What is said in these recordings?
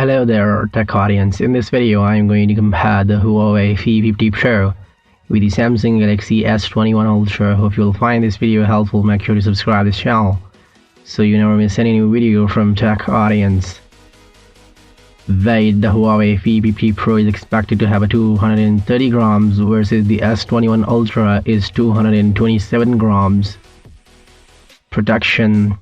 Hello there, tech audience. In this video, I am going to compare the Huawei P50 Pro with the Samsung Galaxy S21 Ultra. Hope you'll find this video helpful. Make sure to subscribe this channel so you never miss any new video from tech audience. Weight: the Huawei P50 Pro is expected to have a 230 grams versus the S21 Ultra is 227 grams. Protection: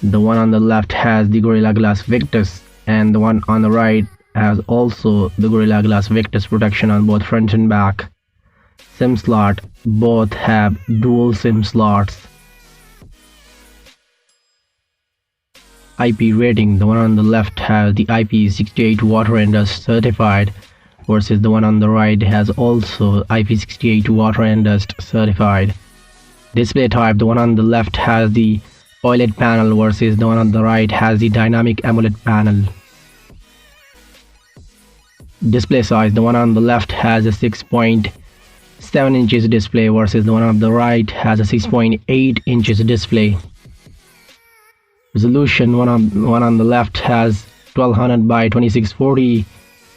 the one on the left has the Gorilla Glass Victus and the one on the right has also the Gorilla Glass Victus protection on both front and back. SIM slot: both have dual SIM slots. IP rating: the one on the left has the IP68 water and dust certified versus the one on the right has also IP68 water and dust certified. Display type: the one on the left has the OLED panel versus the one on the right has the dynamic AMOLED panel. Display size: the one on the left has a 6.7 inches display versus the one on the right has a 6.8 inches display. Resolution: one on the left has 1200 by 2640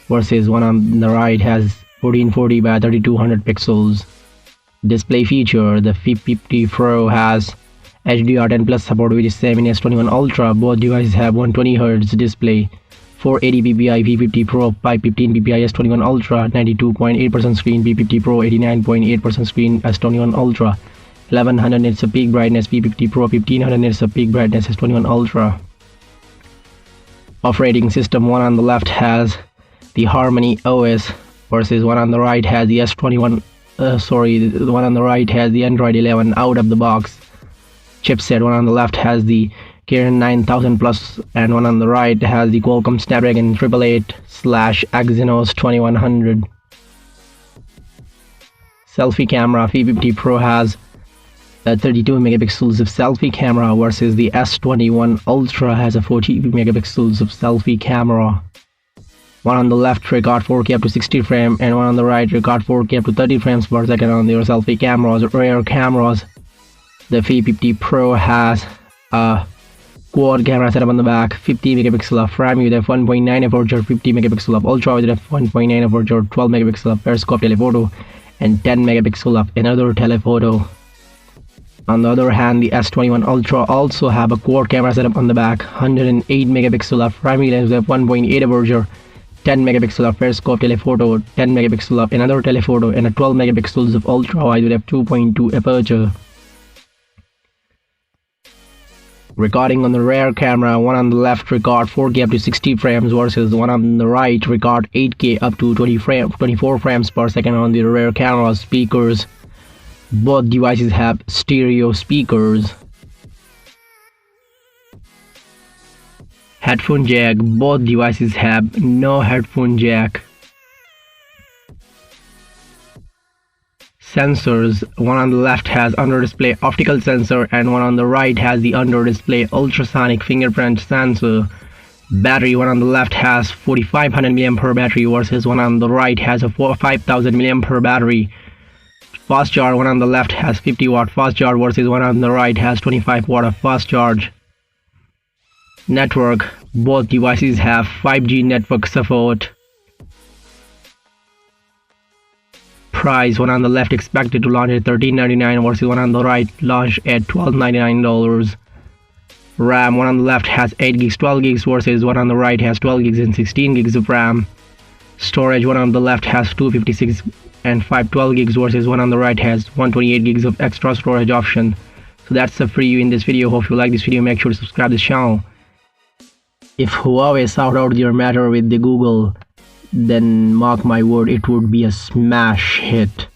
versus one on the right has 1440 by 3200 pixels. Display feature: the P50 Pro has HDR10 Plus support, which is same in S21 Ultra. Both devices have 120Hz display. 480 ppi P50 Pro, 515 ppi S21 Ultra, 92.8% screen P50 Pro, 89.8% screen S21 Ultra, 1100 nits of peak brightness P50 Pro, 1500 nits of peak brightness S21 Ultra. Operating system: one on the left has the Harmony OS versus one on the right has the the one on the right has the Android 11 out of the box. Chipset: one on the left has the Kirin 9000 Plus and one on the right has the Qualcomm Snapdragon 888/Exynos 2100. Selfie camera: P50 Pro has a 32 megapixels of selfie camera versus the S21 Ultra has a 40 megapixels of selfie camera. One on the left record 4K up to 60 frames and one on the right record 4K up to 30 frames per second on their selfie cameras. Rear cameras: the P50 Pro has a quad camera setup on the back, 50 megapixel of frame with f1.9 aperture, 50 megapixel of ultra with f1.9 aperture, 12 megapixel of periscope telephoto, and 10 megapixel of another telephoto. On the other hand, the S21 Ultra also have a quad camera setup on the back, 108 megapixel of primary lens with f1.8 aperture, 10 megapixel of periscope telephoto, 10 megapixel of another telephoto, and a 12 megapixels of ultra wide with f2.2 aperture. Recording: on the rear camera, one on the left record 4K up to 60 frames versus the one on the right record 8K up to 24 frames per second on the rear camera. Speakers: both devices have stereo speakers. Headphone jack: both devices have no headphone jack. Sensors: one on the left has under display optical sensor and one on the right has the under display ultrasonic fingerprint sensor. Battery: one on the left has 4500 mAh battery versus one on the right has a 5000 mAh battery. Fast charge: one on the left has 50 watt fast charge versus one on the right has 25 watt of fast charge. Network: both devices have 5G network support. Price: one on the left expected to launch at $1399 versus one on the right launch at $1299. RAM: one on the left has 8 gigs 12 gigs versus one on the right has 12 gigs and 16 gigs of RAM. Storage: one on the left has 256 and 512 gigs versus one on the right has 128 gigs of extra storage option. So that's it for you in this video. Hope you like this video. Make sure to subscribe this channel. If Huawei sort out their matter with the Google, then mark my word, it would be a smash hit.